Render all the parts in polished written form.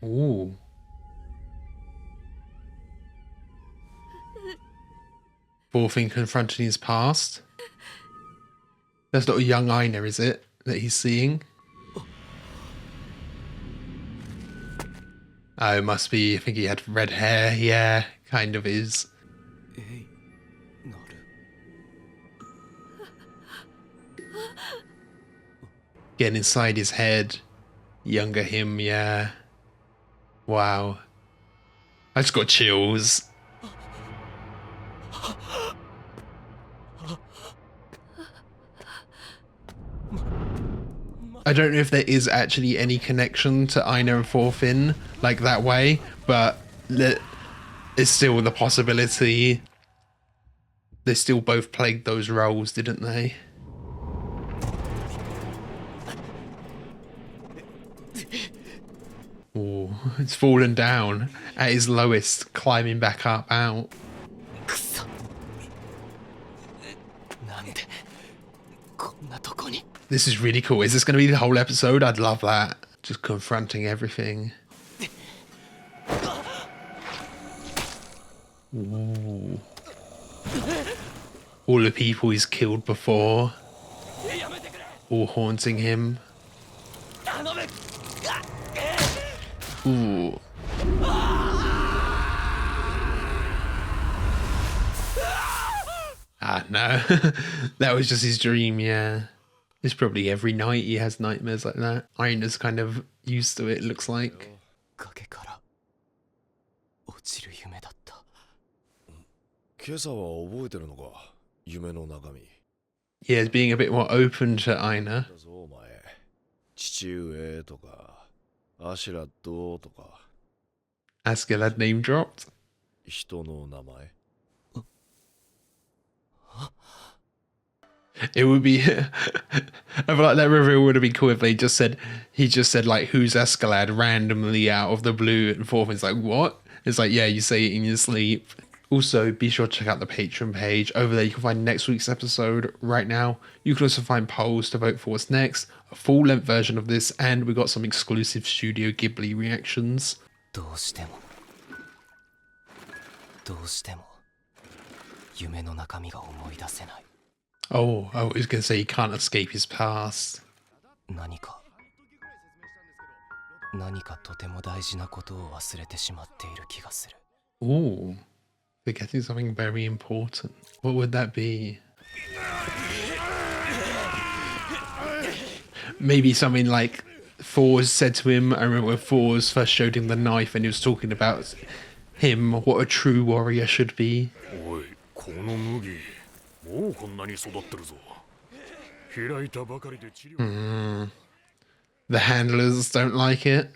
Ooh. Thorfinn confronting his past. That's not a young Einar, is it? That he's seeing? Oh, it must be. I think he had red hair. Yeah, kind of is. Getting inside his head. Younger him, yeah. Wow. I just got chills. I don't know if there is actually any connection to Einar and Thorfinn like that way, but it's still the possibility. They still both played those roles, didn't they? Oh, it's fallen down at his lowest, climbing back up out. This is really cool. Is this going to be the whole episode? I'd love that. Just confronting everything. Ooh. All the people he's killed before. All haunting him. Ooh. Ah, no. That was just his dream, yeah. It's probably every night he has nightmares like that. Einar's kind of used to it, looks like. Yeah, it's being a bit more open to Einar. Askeladd name dropped. It would be I feel like that reveal would have been cool if he just said like, who's Askeladd, randomly out of the blue, and Thorfinn's like, what? It's like, yeah, you say it in your sleep. Also, be sure to check out the Patreon page. Over there you can find next week's episode right now. You can also find polls to vote for what's next, a full length version of this, and we got some exclusive Studio Ghibli reactions. Oh, I was going to say he can't escape his past. Ooh, forgetting something very important. What would that be? Maybe something like Thor's said to him. I remember when Thor's first showed him the knife and he was talking about him, what a true warrior should be. The handlers don't like it.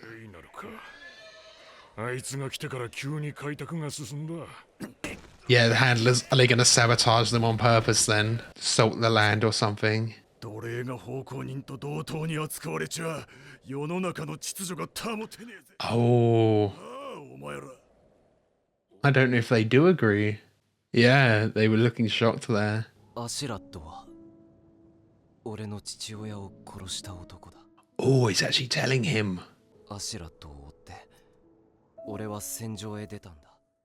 Yeah, the handlers, are they going to sabotage them on purpose then? Salt the land or something? Oh. I don't know if they do agree. Yeah, they were looking shocked there. Oh, he's actually telling him.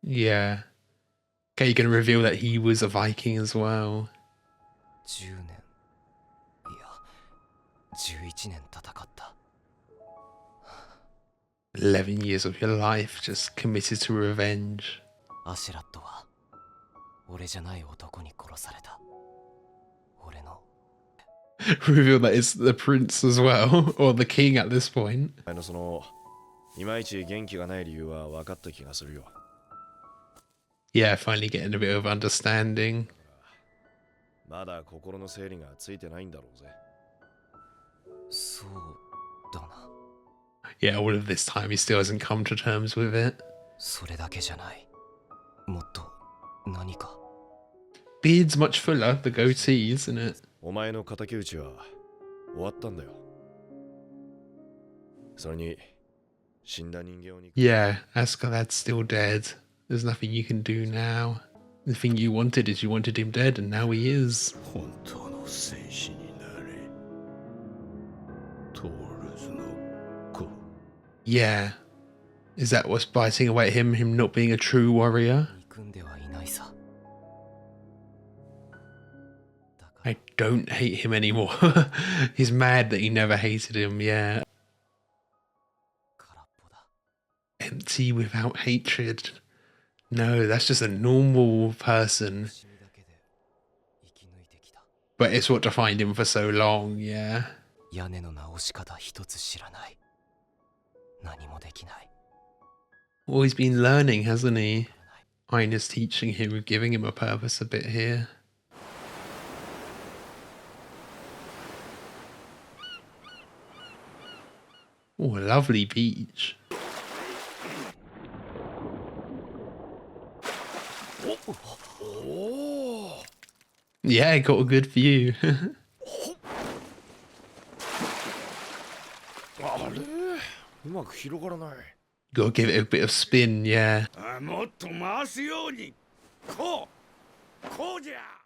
Yeah. Okay, you can reveal that he was a Viking as well. 11 years of your life just committed to revenge. Reveal that it's the prince as well, or the king at this point. Yeah, finally getting a bit of understanding. Yeah, all of this time he still hasn't come to terms with it. Beard's much fuller, the goatee, isn't it? Yeah, Askeladd's still dead. There's nothing you can do now. The thing you wanted is you wanted him dead, and now he is. Yeah. Is that what's biting away at him not being a true warrior? I don't hate him anymore. He's mad that he never hated him, yeah. Empty without hatred. No, that's just a normal person. But it's what defined him for so long, yeah. Well, he's been learning, hasn't he? Aina's teaching him, giving him a purpose a bit here. Oh, a lovely beach. Yeah, got a good view. Gotta give it a bit of spin, yeah.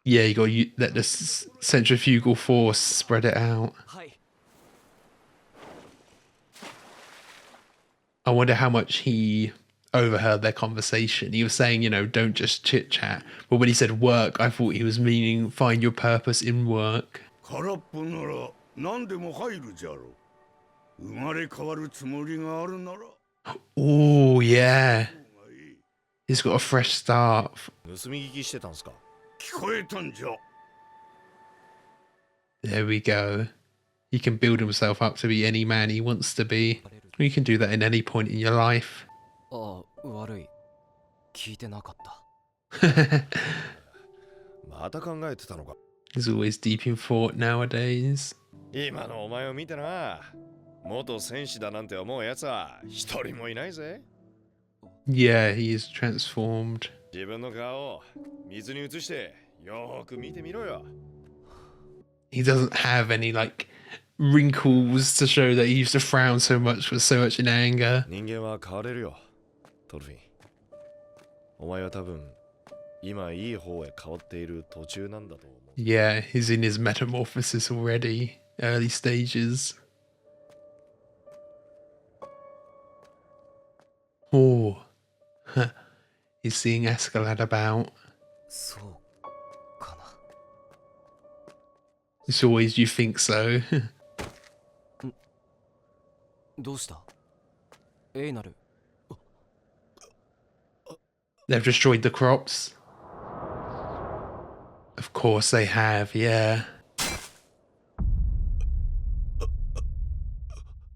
Yeah, you gotta let the centrifugal force spread it out. I wonder how much he overheard their conversation. He was saying, you know, don't just chit chat. But when he said work, I thought he was meaning find your purpose in work. Oh, yeah. He's got a fresh start. There we go. He can build himself up to be any man he wants to be. You can do that in any point in your life. He's always deep in thought nowadays. Yeah, he is transformed. He doesn't have any, like, wrinkles to show that he used to frown so much with so much in anger. Yeah, he's in his metamorphosis already, early stages. Oh, he's seeing Escalade about. It's always you think so. They've destroyed the crops. Of course they have, yeah.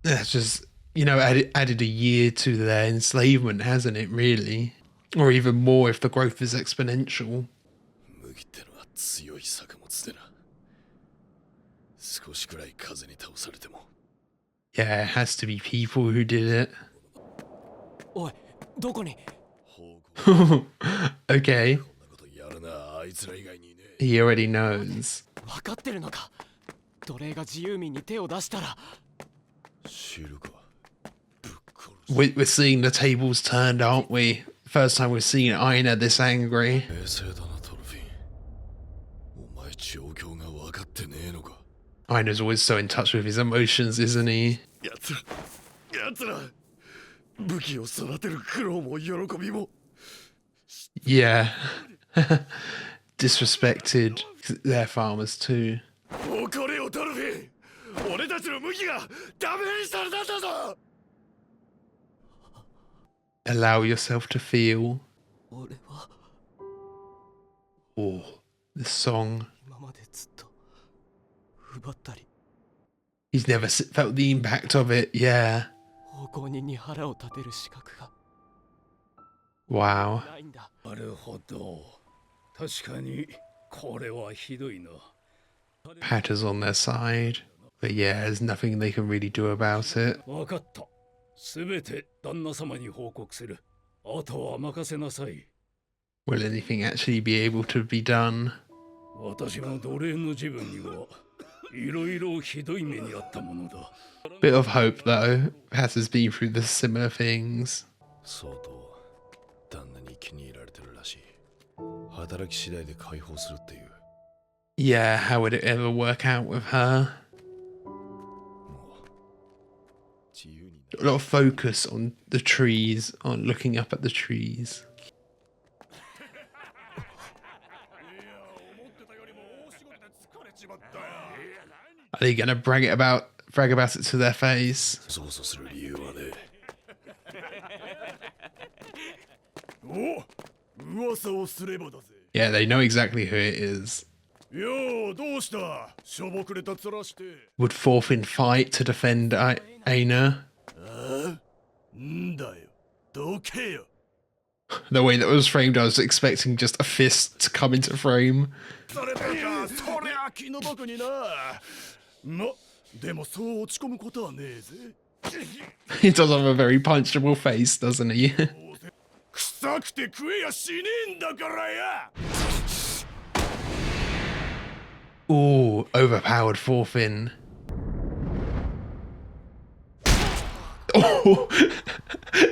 That's just, you know, added a year to their enslavement, hasn't it, really? Or even more if the growth is exponential. Yeah, it has to be people who did it. Okay. He already knows. We're seeing the tables turned, aren't we? First time we're seeing Aina this angry. Aina's always so in touch with his emotions, isn't he? Yeah. Disrespected. They're farmers too. Allow yourself to feel. Oh, the song. He's never felt the impact of it, yeah. Wow. Pat is on their side. But yeah, there's nothing they can really do about it. Will anything actually be able to be done? Bit of hope though. Pat has been through the similar things. Yeah, how would it ever work out with her? A lot of focus on the trees, on looking up at the trees. Are they gonna brag about it to their face? Yeah, they know exactly who it is. Would Thorfinn fight to defend Einar? The way that was framed, I was expecting just a fist to come into frame. He does have a very punchable face, doesn't he? Ooh, overpowered Thorfinn. Oh,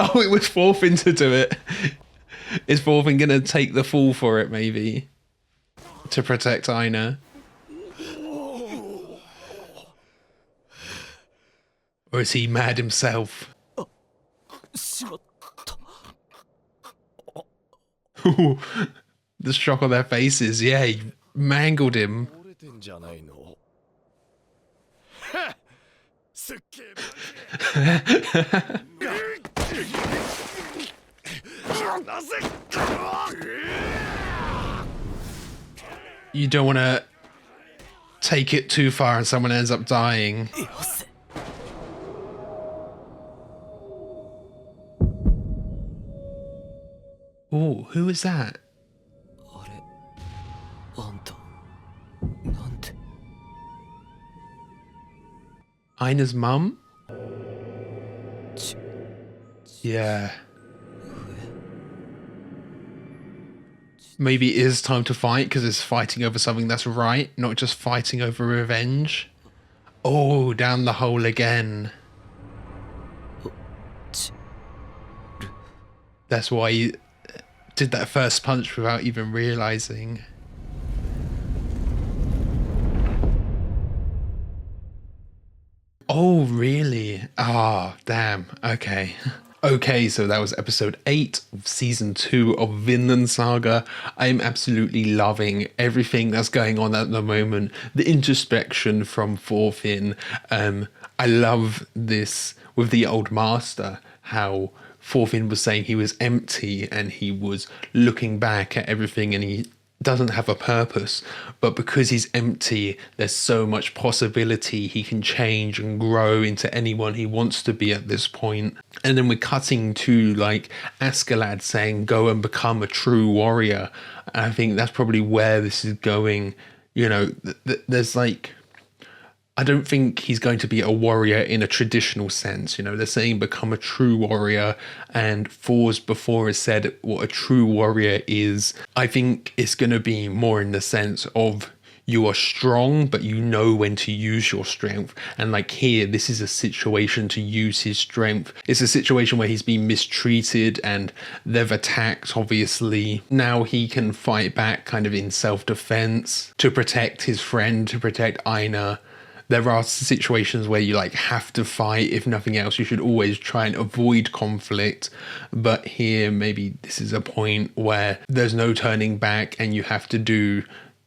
oh, it was Thorfinn to do it. Is Thorfinn gonna take the fall for it, maybe? To protect Einar? Or is he mad himself? Ooh, the shock on their faces, yeah, he mangled him. You don't want to take it too far and someone ends up dying. Oh, who is that? Einar's mum? Yeah. Maybe it is time to fight because it's fighting over something that's right, not just fighting over revenge. Oh, down the hole again. That's why he did that first punch without even realizing. Oh, really? Ah, oh, damn. Okay. Okay, so that was episode 8 of season 2 of Vinland Saga. I'm absolutely loving everything that's going on at the moment. The introspection from Thorfinn. I love this with the old master, how Thorfinn was saying he was empty and he was looking back at everything and he doesn't have a purpose, but because he's empty, there's so much possibility he can change and grow into anyone he wants to be at this point. And then we're cutting to like Askeladd saying, go and become a true warrior. And I think that's probably where this is going. You know, there's like, I don't think he's going to be a warrior in a traditional sense. You know, they're saying become a true warrior, and Thor's before has said what a true warrior is. I think it's going to be more in the sense of you are strong, but you know when to use your strength. And like here, this is a situation to use his strength. It's a situation where he's been mistreated and they've attacked, obviously. Now he can fight back kind of in self-defense to protect his friend, to protect Einar. There are situations where you like have to fight. If nothing else, you should always try and avoid conflict. But here, maybe this is a point where there's no turning back and you have to do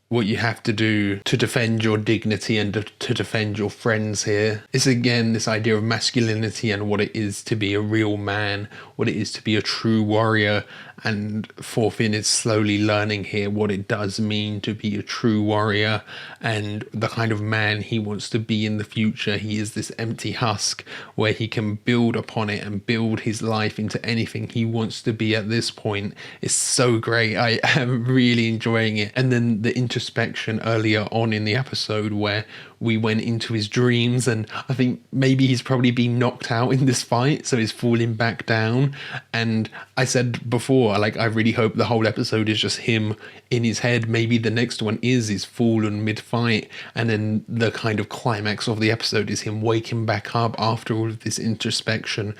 what you have to do to defend your dignity and to defend your friends here. It's again this idea of masculinity and what it is to be a real man, what it is to be a true warrior. And Thorfinn is slowly learning here what it does mean to be a true warrior and the kind of man he wants to be in the future. He is this empty husk where he can build upon it and build his life into anything he wants to be at this point. It's so great. I am really enjoying it. And then the introspection earlier on in the episode where we went into his dreams, and I think maybe he's probably been knocked out in this fight, so he's falling back down. And I said before, like, I really hope the whole episode is just him in his head. Maybe the next one is he's fallen mid-fight, and then the kind of climax of the episode is him waking back up after all of this introspection.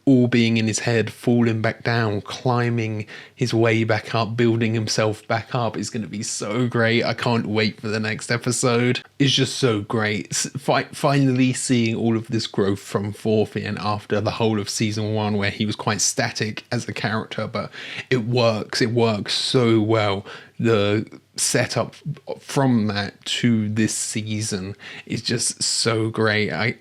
all being in his head, falling back down, climbing his way back up, building himself back up is going to be so great. I can't wait for the next episode. It's just so great. Finally seeing all of this growth from Thorfinn after the whole of season 1 where he was quite static as a character, but it works so well. The setup from that to this season is just so great. I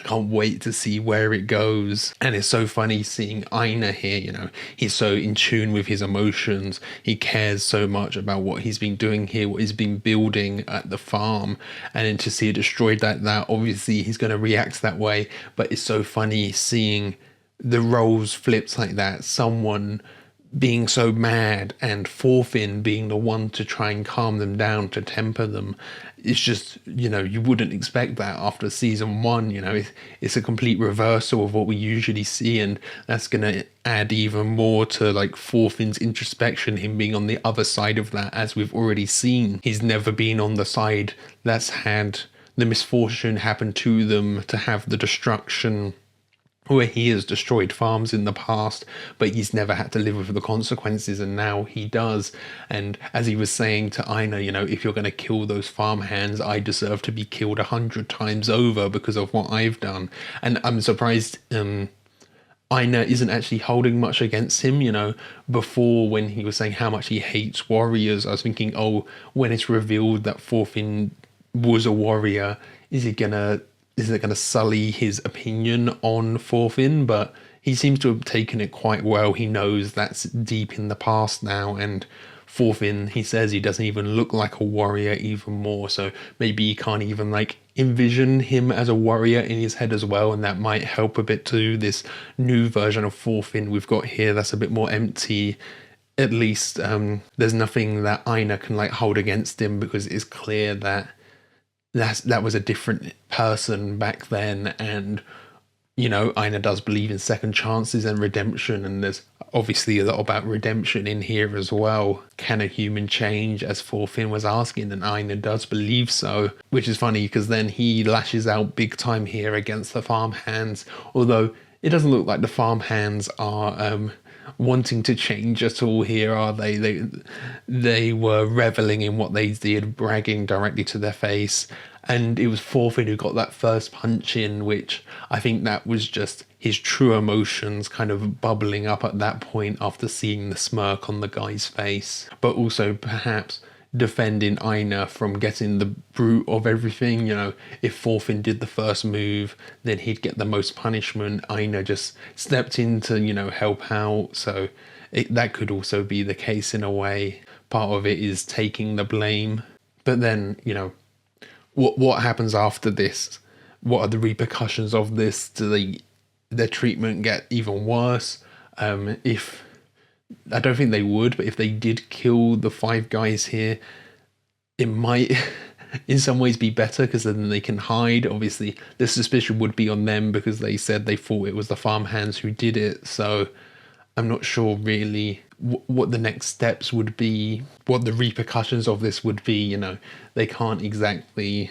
can't wait to see where it goes. And it's so funny seeing Einar here, you know, he's so in tune with his emotions. He cares so much about what he's been doing here, what he's been building at the farm, and then to see it destroyed like that, obviously he's going to react that way. But it's so funny seeing the roles flipped like that, someone being so mad and Thorfinn being the one to try and calm them down, to temper them. It's just, you know, you wouldn't expect that after season 1, you know. It's a complete reversal of what we usually see, and that's going to add even more to like Thorfinn's introspection, him being on the other side of that, as we've already seen. He's never been on the side that's had the misfortune happen to them, to have the destruction, where he has destroyed farms in the past, but he's never had to live with the consequences, and now he does. And as he was saying to Einar, you know, if you're going to kill those farmhands, I deserve to be killed 100 times over because of what I've done. And I'm surprised Einar isn't actually holding much against him, you know. Before, when he was saying how much he hates warriors, I was thinking, oh, when it's revealed that Thorfinn was a warrior, is it going to sully his opinion on Thorfinn? But he seems to have taken it quite well. He knows that's deep in the past now, and Thorfinn, he says he doesn't even look like a warrior even more, so maybe he can't even like envision him as a warrior in his head as well, and that might help a bit too. This new version of Thorfinn we've got here that's a bit more empty. At least there's nothing that Einar can like hold against him, because it's clear that that was a different person back then. And, you know, Einar does believe in second chances and redemption, and there's obviously a lot about redemption in here as well. Can a human change, as Thorfinn was asking, and Einar does believe so, which is funny because then he lashes out big time here against the farmhands, although it doesn't look like the farmhands are wanting to change at all here, are they? They were reveling in what they did, bragging directly to their face, and it was Thorfinn who got that first punch in, which I think that was just his true emotions kind of bubbling up at that point after seeing the smirk on the guy's face, but also perhaps defending Einar from getting the brute of everything. You know, if Thorfinn did the first move, then he'd get the most punishment. Einar just stepped in to, you know, help out. So that could also be the case in a way. Part of it is taking the blame. But then, you know, what happens after this? What are the repercussions of this? Do their treatment get even worse? If I don't think they would, but if they did kill the 5 guys here, it might in some ways be better, because then they can hide. Obviously, the suspicion would be on them because they said they thought it was the farmhands who did it. So I'm not sure really what the next steps would be, what the repercussions of this would be. You know, they can't exactly...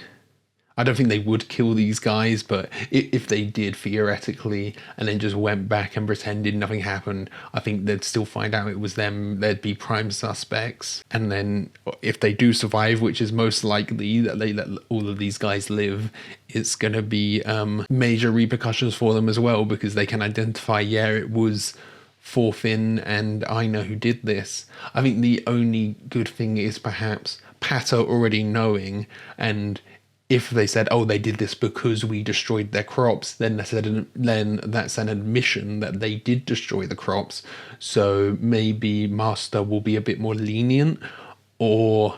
I don't think they would kill these guys, but if they did theoretically and then just went back and pretended nothing happened, I think they'd still find out it was them. There'd be prime suspects. And then if they do survive, which is most likely that they let all of these guys live, it's going to be major repercussions for them as well, because they can identify, yeah, it was Thorfinn and Einar who did this. I think the only good thing is perhaps Patter already knowing, and if they said, oh, they did this because we destroyed their crops, then that's an admission that they did destroy the crops. So maybe Master will be a bit more lenient, or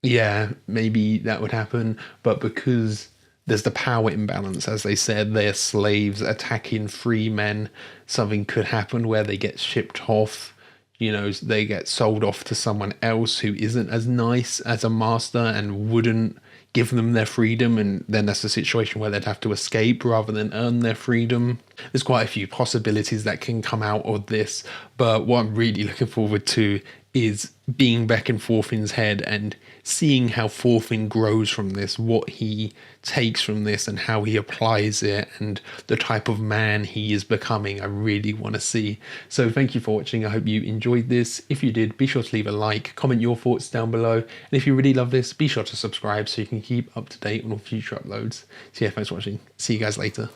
yeah, maybe that would happen. But because there's the power imbalance, as they said, they're slaves attacking free men, something could happen where they get shipped off. You know, they get sold off to someone else who isn't as nice as a master and wouldn't give them their freedom, and then that's a situation where they'd have to escape rather than earn their freedom. There's quite a few possibilities that can come out of this, but what I'm really looking forward to is being back and forth in his head and seeing how Thorfinn grows from this, what he takes from this and how he applies it and the type of man he is becoming. I really want to see. So thank you for watching. I hope you enjoyed this. If you did, be sure to leave a like, comment your thoughts down below. And if you really love this, be sure to subscribe so you can keep up to date on all future uploads. So yeah, thanks for watching. See you guys later.